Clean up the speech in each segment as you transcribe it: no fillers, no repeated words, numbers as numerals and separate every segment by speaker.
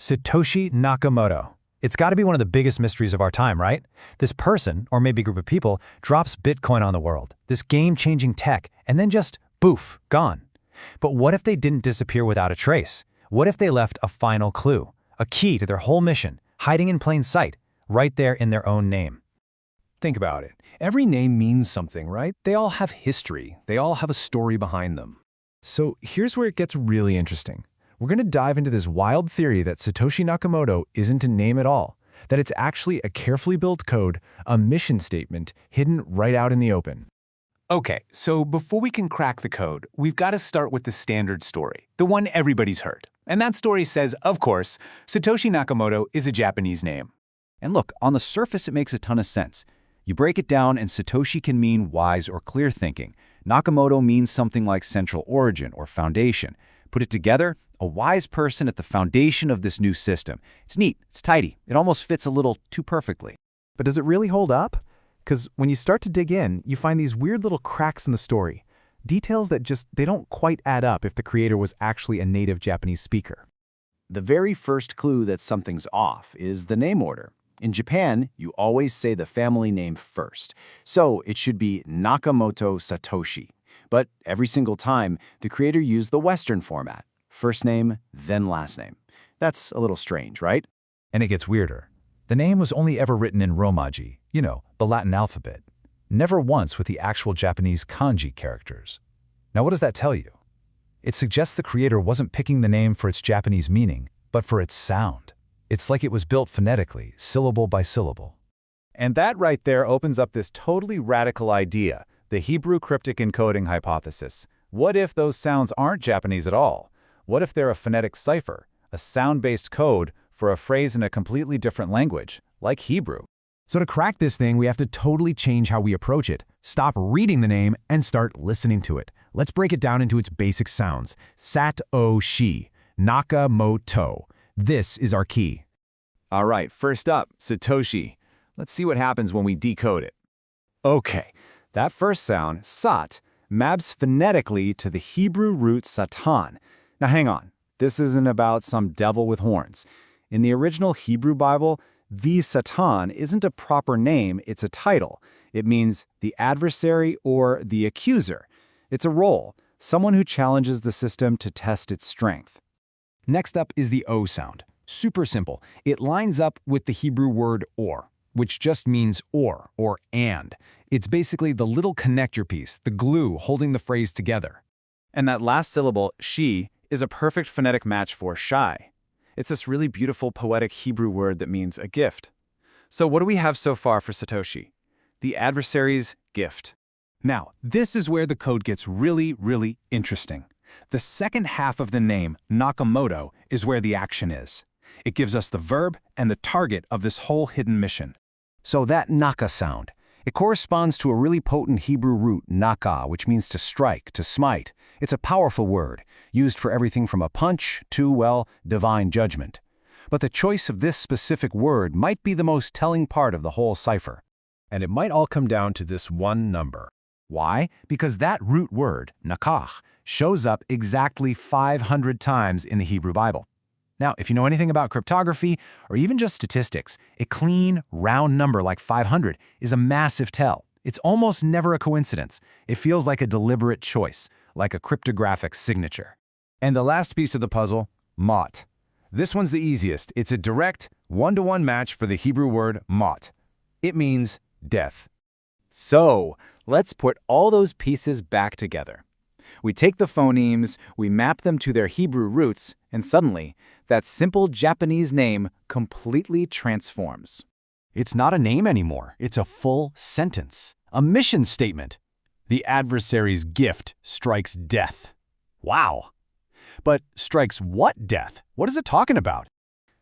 Speaker 1: Satoshi Nakamoto. It's got to be one of the biggest mysteries of our time, right? This person, or maybe group of people, drops Bitcoin on the world, this game-changing tech, and then just, boof, gone. But what if they didn't disappear without a trace? What if they left a final clue, a key to their whole mission, hiding in plain sight, right there in their own name?
Speaker 2: Think about it. Every name means something, right? They all have history. They all have a story behind them. So here's where it gets really interesting. We're going to dive into this wild theory that Satoshi Nakamoto isn't a name at all, that it's actually a carefully built code, a mission statement, hidden right out in the open.
Speaker 3: Okay, so before we can crack the code, we've got to start with the standard story, the one everybody's heard. And that story says, of course, Satoshi Nakamoto is a Japanese name.
Speaker 4: And look, on the surface it makes a ton of sense. You break it down and Satoshi can mean wise or clear thinking. Nakamoto means something like central origin or foundation. Put it together, a wise person at the foundation of this new system. It's neat, it's tidy, it almost fits a little too perfectly.
Speaker 2: But does it really hold up? Because when you start to dig in, you find these weird little cracks in the story. Details that they don't quite add up if the creator was actually a native Japanese speaker.
Speaker 4: The very first clue that something's off is the name order. In Japan, you always say the family name first, so it should be Nakamoto Satoshi. But every single time, the creator used the Western format. First name, then last name. That's a little strange, right?
Speaker 5: And it gets weirder. The name was only ever written in Romaji, the Latin alphabet. Never once with the actual Japanese kanji characters. Now what does that tell you? It suggests the creator wasn't picking the name for its Japanese meaning, but for its sound. It's like it was built phonetically, syllable by syllable.
Speaker 6: And that right there opens up this totally radical idea, the Hebrew cryptic encoding hypothesis. What if those sounds aren't Japanese at all? What if they're a phonetic cipher, a sound-based code for a phrase in a completely different language, like Hebrew?
Speaker 2: So to crack this thing, we have to totally change how we approach it. Stop reading the name and start listening to it. Let's break it down into its basic sounds. Satoshi, Nakamoto. This is our key.
Speaker 3: All right, first up, Satoshi. Let's see what happens when we decode it. Okay, that first sound, sat, maps phonetically to the Hebrew root satan. Now hang on, this isn't about some devil with horns. In the original Hebrew Bible, the Satan isn't a proper name, it's a title. It means the adversary or the accuser. It's a role, someone who challenges the system to test its strength.
Speaker 2: Next up is the O sound. Super simple. It lines up with the Hebrew word or, which just means or and. It's basically the little connector piece, the glue holding the phrase together.
Speaker 6: And that last syllable, she, is a perfect phonetic match for Shai. It's this really beautiful poetic Hebrew word that means a gift. So what do we have so far for Satoshi? The adversary's gift.
Speaker 3: Now, this is where the code gets really, really interesting. The second half of the name, Nakamoto, is where the action is. It gives us the verb and the target of this whole hidden mission.
Speaker 4: So that NAKA sound, it corresponds to a really potent Hebrew root, nakah, which means to strike, to smite. It's a powerful word, used for everything from a punch to, well, divine judgment. But the choice of this specific word might be the most telling part of the whole cipher.
Speaker 2: And it might all come down to this one number.
Speaker 4: Why? Because that root word, nakah, shows up exactly 500 times in the Hebrew Bible. Now, if you know anything about cryptography or even just statistics, a clean, round number like 500 is a massive tell. It's almost never a coincidence. It feels like a deliberate choice, like a cryptographic signature.
Speaker 5: And the last piece of the puzzle, mot. This one's the easiest. It's a direct, one-to-one match for the Hebrew word mot. It means death.
Speaker 6: So, let's put all those pieces back together. We take the phonemes, we map them to their Hebrew roots, and suddenly, that simple Japanese name completely transforms.
Speaker 4: It's not a name anymore. It's a full sentence, a mission statement. The adversary's gift strikes death. Wow. But strikes what death? What is it talking about?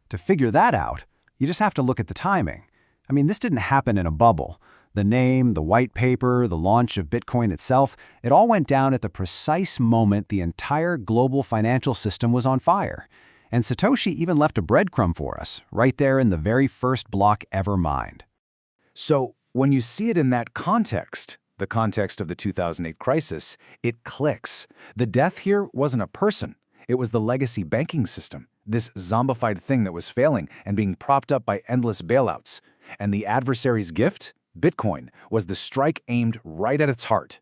Speaker 4: To figure that out, you just have to look at the timing. I mean, this didn't happen in a bubble. The name, the white paper, the launch of Bitcoin itself, it all went down at the precise moment the entire global financial system was on fire. And Satoshi even left a breadcrumb for us, right there in the very first block ever mined.
Speaker 3: So, when you see it in that context, the context of the 2008 crisis, it clicks. The death here wasn't a person. It was the legacy banking system, this zombified thing that was failing and being propped up by endless bailouts. And the adversary's gift, Bitcoin, was the strike aimed right at its heart.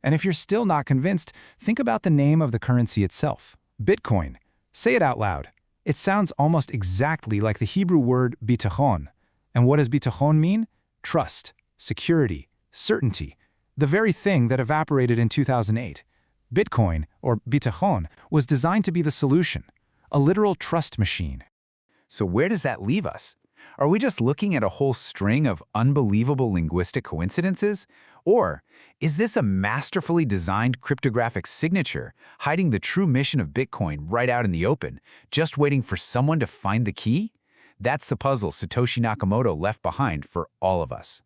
Speaker 2: And if you're still not convinced, think about the name of the currency itself, Bitcoin. Say it out loud. It sounds almost exactly like the Hebrew word bitachon. And what does bitachon mean? Trust, security, certainty, the very thing that evaporated in 2008. Bitcoin, or bitachon, was designed to be the solution, a literal trust machine.
Speaker 3: So where does that leave us? Are we just looking at a whole string of unbelievable linguistic coincidences? Or is this a masterfully designed cryptographic signature hiding the true mission of Bitcoin right out in the open, just waiting for someone to find the key? That's the puzzle Satoshi Nakamoto left behind for all of us.